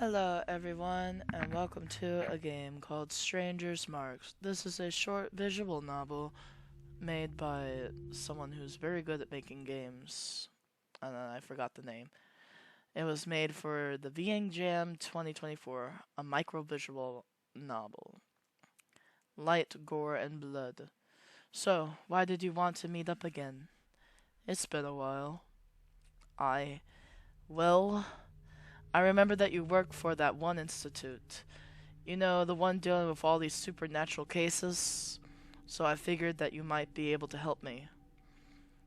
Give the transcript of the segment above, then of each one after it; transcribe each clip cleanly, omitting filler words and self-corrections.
Hello everyone and welcome to a game called Stranger's Marks. This is a short visual novel made by someone who's very good at making games. And I forgot the name. It was made for the VN Jam 2024, a micro-visual novel. Light, gore, and blood. So, why did you want to meet up again? It's been a while. I... Well, I remember that you work for that one institute. You know, the one dealing with all these supernatural cases. So I figured that you might be able to help me.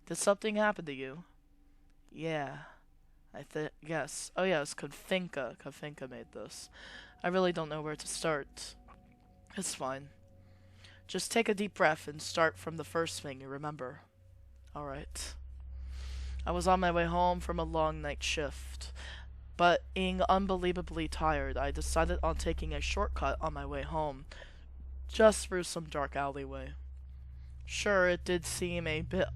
Did something happen to you? Yeah, yes. Oh yeah, it's Kafinka. Kafinka made this. I really don't know where to start. It's fine. Just take a deep breath and start from the first thing you remember. Alright. I was on my way home from a long night shift. But being unbelievably tired, I decided on taking a shortcut on my way home, just through some dark alleyway. Sure, it did seem a bit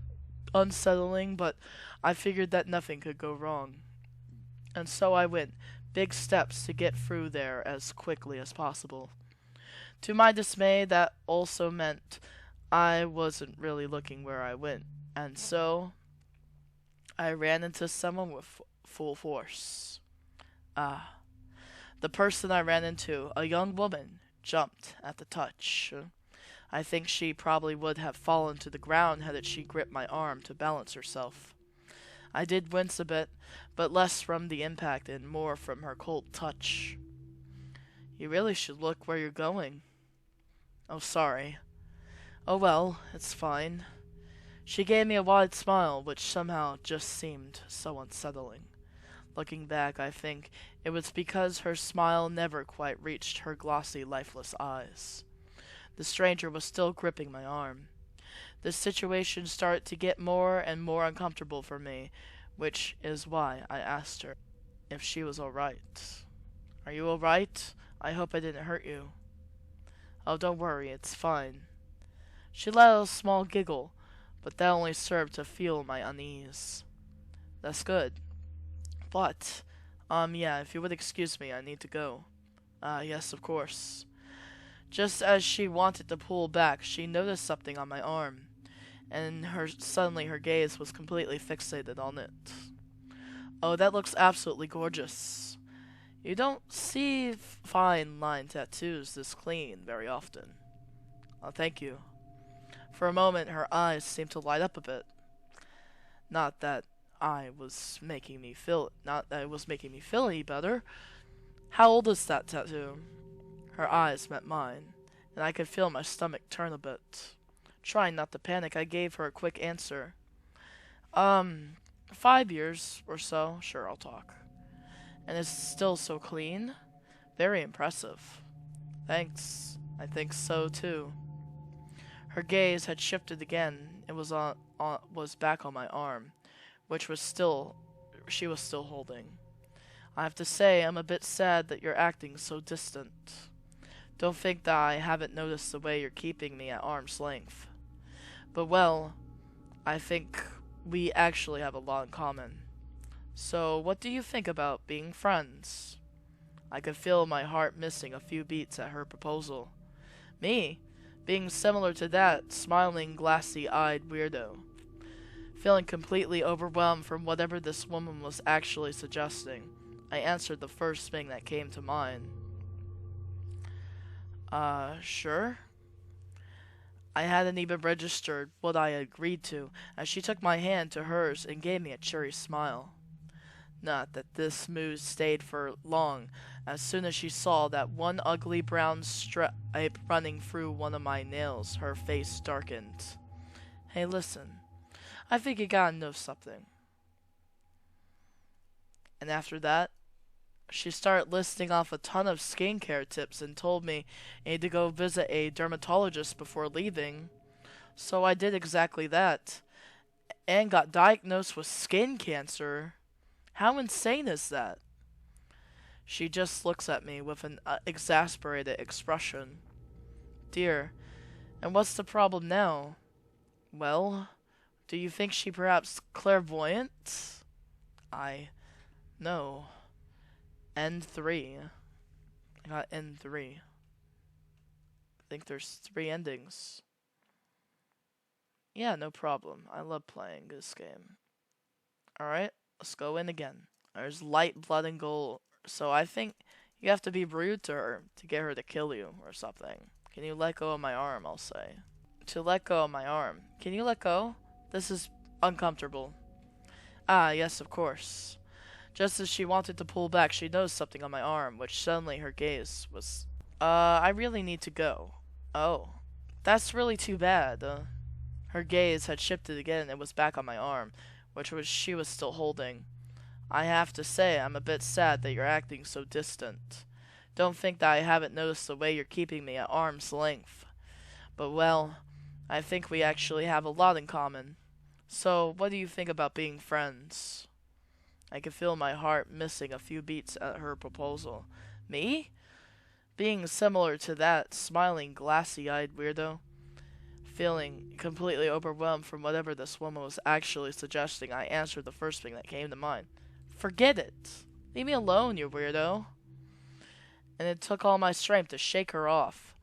unsettling, but I figured that nothing could go wrong. And so I went, big steps to get through there as quickly as possible. To my dismay, that also meant I wasn't really looking where I went, and so I ran into someone with full force. Ah, the person I ran into, a young woman, jumped at the touch. I think she probably would have fallen to the ground had she gripped my arm to balance herself. I did wince a bit, but less from the impact and more from her cold touch. You really should look where you're going. Oh, sorry. Oh well, it's fine. She gave me a wide smile, which somehow just seemed so unsettling. Looking back, I think it was because her smile never quite reached her glossy, lifeless eyes. The stranger was still gripping my arm. The situation started to get more and more uncomfortable for me, which is why I asked her if she was alright. Are you alright? I hope I didn't hurt you. Oh, don't worry, it's fine. She let out a small giggle, but that only served to fuel my unease. That's good. But, yeah, if you would excuse me, I need to go. Yes, of course. Just as she wanted to pull back, she noticed something on my arm, and suddenly her gaze was completely fixated on it. Oh, that looks absolutely gorgeous. You don't see fine line tattoos this clean very often. Oh, thank you. For a moment, her eyes seemed to light up a bit. Not that not that it was making me feel any better. How old is that tattoo? Her eyes met mine, and I could feel my stomach turn a bit. Trying not to panic, I gave her a quick answer. 5 years or so. Sure, I'll talk. And it's still so clean. Very impressive. Thanks. I think so too. Her gaze had shifted again. It was back on my arm, which she was still holding. I have to say, I'm a bit sad that you're acting so distant. Don't think that I haven't noticed the way you're keeping me at arm's length. But well, I think we actually have a lot in common. So, what do you think about being friends? I could feel my heart missing a few beats at her proposal. Me, being similar to that smiling, glassy-eyed weirdo. Feeling completely overwhelmed from whatever this woman was actually suggesting, I answered the first thing that came to mind. Sure? I hadn't even registered what I agreed to, as she took my hand to hers and gave me a cheery smile. Not that this mood stayed for long. As soon as she saw that one ugly brown stripe running through one of my nails, her face darkened. Hey, listen. I think you gotta know something. And after that, she started listing off a ton of skincare tips and told me I need to go visit a dermatologist before leaving. So I did exactly that. And got diagnosed with skin cancer. How insane is that? She just looks at me with an exasperated expression. Dear, and what's the problem now? Well, do you think she perhaps clairvoyant? No. N3. I got N3. I think there's 3 endings. Yeah, no problem. I love playing this game. Alright, let's go in again. There's light, blood, and gold. So I think you have to be rude to her to get her to kill you or something. Can you let go of my arm, I'll say. To let go of my arm. Can you let go? This is uncomfortable. Ah, yes, of course. Just as she wanted to pull back, she noticed something on my arm, which suddenly her gaze was... I really need to go. Oh. That's really too bad. Her gaze had shifted again and was back on my arm, which she was still holding. I have to say, I'm a bit sad that you're acting so distant. Don't think that I haven't noticed the way you're keeping me at arm's length. But well, I think we actually have a lot in common. So, what do you think about being friends? I could feel my heart missing a few beats at her proposal. Me? Being similar to that smiling, glassy-eyed weirdo? Feeling completely overwhelmed from whatever this woman was actually suggesting, I answered the first thing that came to mind. Forget it. Leave me alone, you weirdo. And it took all my strength to shake her off,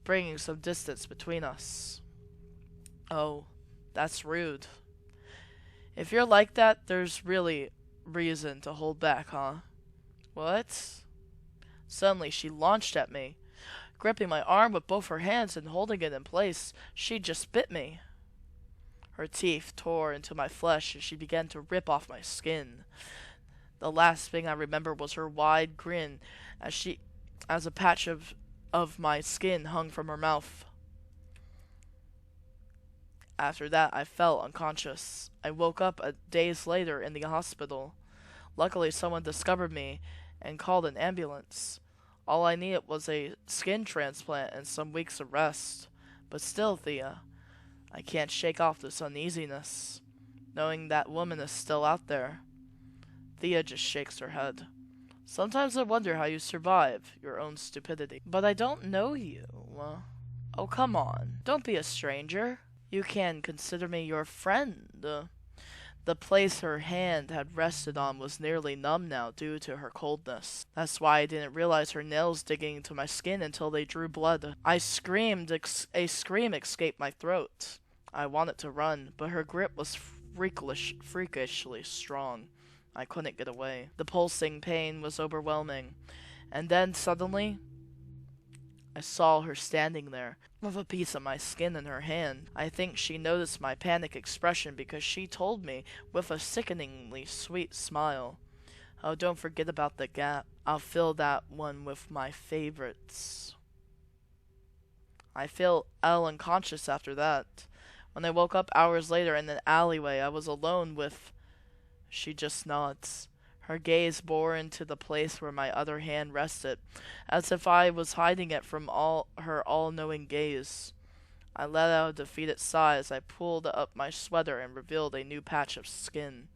bringing some distance between us. Oh, that's rude. If you're like that, there's really reason to hold back, huh? What? Suddenly, she launched at me. Gripping my arm with both her hands and holding it in place, she just bit me. Her teeth tore into my flesh and she began to rip off my skin. The last thing I remember was her wide grin as a patch of my skin hung from her mouth. After that, I fell unconscious. I woke up days later in the hospital. Luckily, someone discovered me and called an ambulance. All I needed was a skin transplant and some weeks of rest. But still, Thea, I can't shake off this uneasiness, knowing that woman is still out there. Thea just shakes her head. Sometimes I wonder how you survive your own stupidity. But I don't know you. Oh, come on. Don't be a stranger. You can consider me your friend. The place her hand had rested on was nearly numb now due to her coldness. That's why I didn't realize her nails digging into my skin until they drew blood. I screamed. A scream escaped my throat. I wanted to run, but her grip was freakishly strong. I couldn't get away. The pulsing pain was overwhelming. And then, suddenly, I saw her standing there, with a piece of my skin in her hand. I think she noticed my panic expression because she told me, with a sickeningly sweet smile, "Oh, don't forget about the gap. I'll fill that one with my favorites." I felt unconscious after that. When I woke up hours later in an alleyway, I was alone with... She just nods. Her gaze bore into the place where my other hand rested, as if I was hiding it from her all-knowing gaze. I let out a defeated sigh as I pulled up my sweater and revealed a new patch of skin,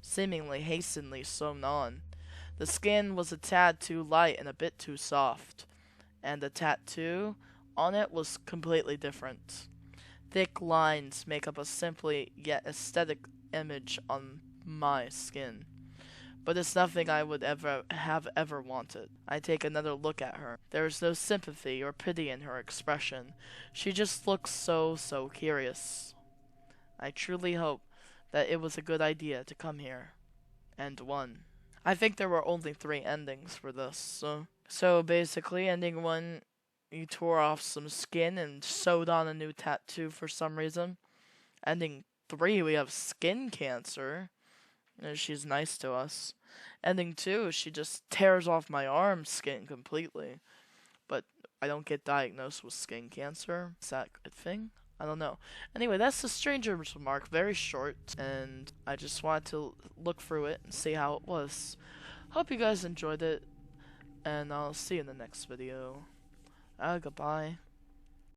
seemingly hastily sewn on. The skin was a tad too light and a bit too soft, and the tattoo on it was completely different. Thick lines make up a simply yet aesthetic image on my skin. But it's nothing I would ever wanted. I take another look at her. There is no sympathy or pity in her expression. She just looks so curious. I truly hope that it was a good idea to come here. End 1. I think there were only 3 endings for this. So basically, ending 1, you tore off some skin and sewed on a new tattoo for some reason. Ending 3, we have skin cancer. She's nice to us. Ending 2, she just tears off my arm skin completely. But I don't get diagnosed with skin cancer. Is that a thing? I don't know. Anyway, that's the Stranger's Remark. Very short. And I just wanted to look through it and see how it was. Hope you guys enjoyed it. And I'll see you in the next video. Goodbye.